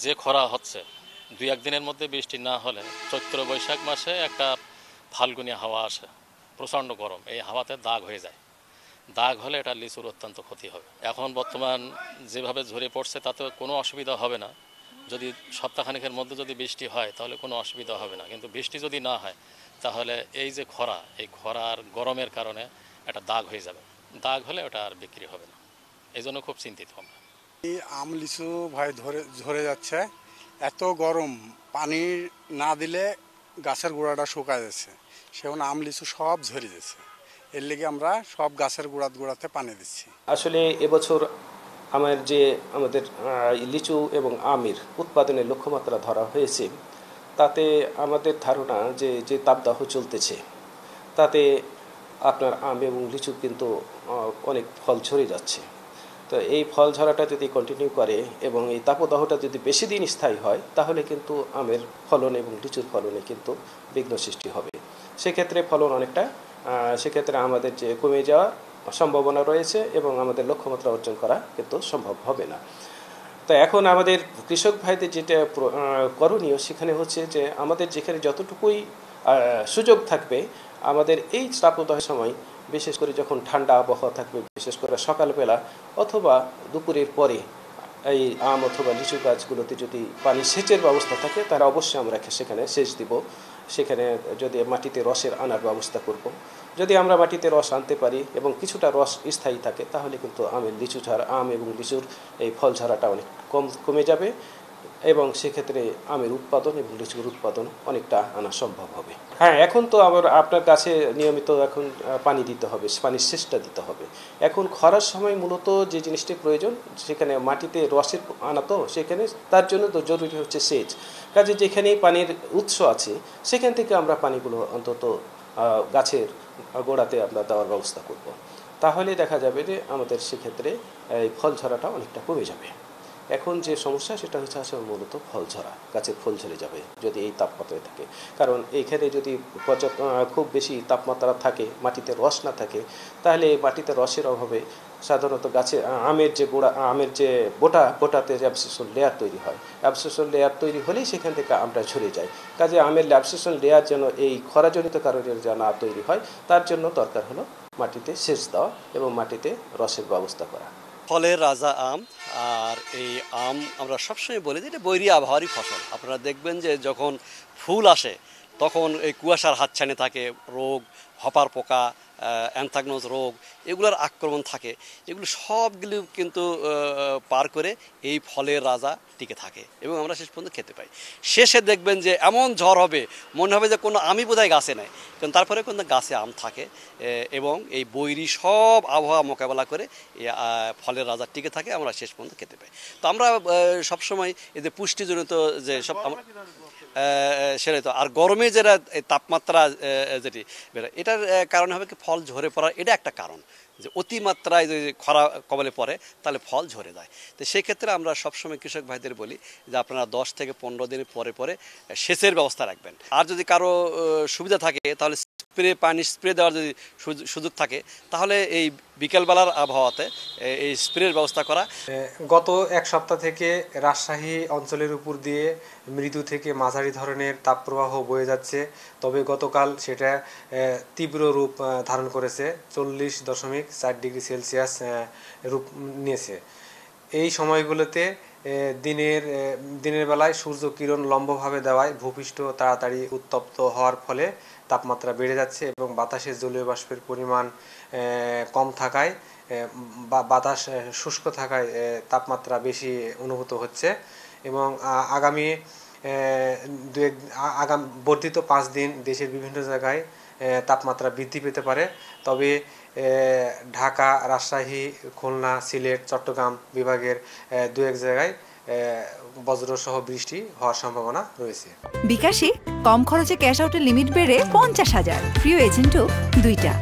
যে খরা হচ্ছে 2-1 দিনের মধ্যে বৃষ্টি না হলে চৈত্র বৈশাখ মাসে একটা ফাল্গুনী হাওয়া আসে, প্রচণ্ড গরম, এই হাওয়াতে দাগ হয়ে যায়। দাগ হলে এটা লিচুর অত্যন্ত ক্ষতি হবে। এখন বর্তমান যেভাবে ঝরে পড়ছে তাতে কোনো অসুবিধা হবে না। যদি সপ্তাহখানেকের মধ্যে যদি বৃষ্টি হয় তাহলে কোনো অসুবিধা হবে না, কিন্তু বৃষ্টি যদি না হয় তাহলে এই যে খরা, এই খরার গরমের কারণে একটা দাগ হয়ে যাবে। দাগ হলে ওটা আর বিক্রি হবে না, এই জন্য খুব চিন্তিত আমরা। এই আম লিচু ভাই ঝরে যাচ্ছে, এত গরম, পানি না দিলে গাছের গোড়াটা শুকায় যাচ্ছে, সেখানে আম লিচু সব ঝরে যাচ্ছে। এর লেগে আমরা সব গাছের গোড়াতে পানি দিচ্ছি। আসলে এবছর আমাদের লিচু এবং আমের উৎপাদনের লক্ষ্যমাত্রা ধরা হয়েছে, তাতে আমাদের ধারণা যে তাপদাহ চলতেছে তাতে আপনার আম এবং লিচু কিন্তু অনেক ফল ঝরে যাচ্ছে। তো এই ফল ঝরাটা যদি কন্টিনিউ করে এবং এই তাপদাহটা যদি বেশি দিন স্থায়ী হয় তাহলে কিন্তু আমের ফলন এবং লিচুর ফলনে কিন্তু বিঘ্ন সৃষ্টি হবে। সেক্ষেত্রে ফলন অনেকটা সেক্ষেত্রে আমাদের যে কমে যাওয়ার সম্ভাবনা রয়েছে এবং আমাদের লক্ষ্যমাত্রা অর্জন করা কিন্তু সম্ভব হবে না। তো এখন আমাদের কৃষক ভাইদের যেটা করণীয় সেখানে হচ্ছে যে আমাদের যেখানে যতটুকুই সুযোগ থাকবে আমাদের এই তাপদাহের সময়, বিশেষ করে যখন ঠান্ডা আবহাওয়া থাকবে, বিশেষ করে সকালবেলা অথবা দুপুরের পরে এই আম অথবা লিচু গাছগুলোতে যদি পানি সেচের ব্যবস্থা থাকে তাহলে অবশ্যই আমরা সেখানে সেচ দিব। সেখানে যদি মাটিতে রসের আনার ব্যবস্থা করব। যদি আমরা মাটিতে রস আনতে পারি এবং কিছুটা রস স্থায়ী থাকে তাহলে কিন্তু আম এবং লিচুর এই ফল ঝরাটা অনেক কমে যাবে এবং সেক্ষেত্রে আমের উৎপাদন এবং লিচুর উৎপাদন অনেকটা আনা সম্ভব হবে। হ্যাঁ, এখন তো আপনার কাছে নিয়মিত এখন পানি দিতে হবে, পানির সেচটা দিতে হবে। এখন খরার সময় মূলত যে জিনিসটি প্রয়োজন সেখানে মাটিতে রসের আনা, তো সেখানে তার জন্য তো জরুরি হচ্ছে সেচ। কাজে যেখানে পানির উৎস আছে সেখান থেকে আমরা পানিগুলো অন্তত গাছের গোড়াতে আমরা দেওয়ার ব্যবস্থা করব। তাহলে দেখা যাবে যে আমাদের সেক্ষেত্রে এই ফল ঝরাটা অনেকটা কমে যাবে। এখন যে সমস্যা সেটা হচ্ছে আসলে মূলত ফল ঝরা, গাছের ফল ঝরে যাবে যদি এই তাপমাত্রায় থাকে। কারণ এইখানে যদি খুব বেশি তাপমাত্রা থাকে, মাটিতে রস না থাকে, তাহলে মাটিতে রসের অভাবে সাধারণত গাছে আমের যে বোটাতে যে অ্যাবসেশন লেয়ার তৈরি হয়, অ্যাবসেশন লেয়ার তৈরি হলেই সেখান থেকে আমটা ঝরে যায়। কাজে আমের অ্যাবসেশন লেয়ার যেন এই খরাজনিত কারণে যেন না তৈরি হয় তার জন্য দরকার হলো মাটিতে সেচ দেওয়া এবং মাটিতে রসের ব্যবস্থা করা। ফলের রাজা আম। আর এই আম আমরা সবসময় বলি যে এটা বৈরী আবহাওয়ারই ফসল। আপনারা দেখবেন যে যখন ফুল আসে তখন এই কুয়াশার হাতছানি থাকে, রোগ, হপার পোকা, অ্যানথ্রাকনোজ রোগ, এগুলোর আক্রমণ থাকে। এগুলো সবগুলো কিন্তু পার করে এই ফলের রাজা টিকে থাকে এবং আমরা শেষ পর্যন্ত খেতে পাই। শেষে দেখবেন যে এমন ঝড় হবে মনে হবে যে কোনো আমই বোধহয় গাছে নেই, কারণ তারপরে কিন্তু গাছে আম থাকে এবং এই বৈরী সব আবহাওয়া মোকাবেলা করে এই ফলের রাজা টিকে থাকে, আমরা শেষ পর্যন্ত খেতে পাই। তো আমরা সবসময় এদের পুষ্টিজনিত যে সব সেটাই তো। আর গরমে যেটা তাপমাত্রা যেটি বেরোয় এটার কারণে হবে কি ফল ঝরে পড়ার, এটা একটা কারণ যে অতিমাত্রায় যদি খরা কবলে পড়ে তাহলে ফল ঝরে যায়। তো সেই ক্ষেত্রে আমরা সবসময় কৃষক ভাইদের বলি যে আপনারা 10 থেকে 15 দিন পরে পরে সেচের ব্যবস্থা রাখবেন। আর যদি কারো সুবিধা থাকে তাহলে পানি স্প্রে দেওয়ার যদি সুযোগ থাকে তাহলে এই বিকেলবেলার আবহাওয়াতে এই স্প্রের ব্যবস্থা করা। গত এক সপ্তাহ থেকে রাজশাহী অঞ্চলের উপর দিয়ে মৃদু থেকে মাঝারি ধরনের তাপপ্রবাহ বয়ে যাচ্ছে, তবে গতকাল সেটা তীব্র রূপ ধারণ করেছে, 40.4 ডিগ্রি সেলসিয়াস রূপ নিয়েছে। এই সময়গুলোতে দিনের বেলায় সূর্য কিরণ লম্বভাবে দেওয়ায় ভূপৃষ্ঠ তাড়াতাড়ি উত্তপ্ত হওয়ার ফলে তাপমাত্রা বেড়ে যাচ্ছে এবং বাতাসে জলীয় বাষ্পের পরিমাণ কম থাকায় বাতাস শুষ্ক থাকায় তাপমাত্রা বেশি অনুভূত হচ্ছে এবং আগামী বর্ধিত 5 দিন দেশের বিভিন্ন জায়গায় তাপমাত্রা বৃদ্ধি পেতে পারে। তবে ঢাকা, রাজশাহী, খুলনা, সিলেট, চট্টগ্রাম বিভাগের 2-1 জায়গায় বজ্রসহ বৃষ্টি হওয়ার সম্ভাবনা রয়েছে। বিকাশে কম খরচে ক্যাশ আউটের লিমিট বেড়ে 50,000, প্রিয় এজেন্টও 2টা।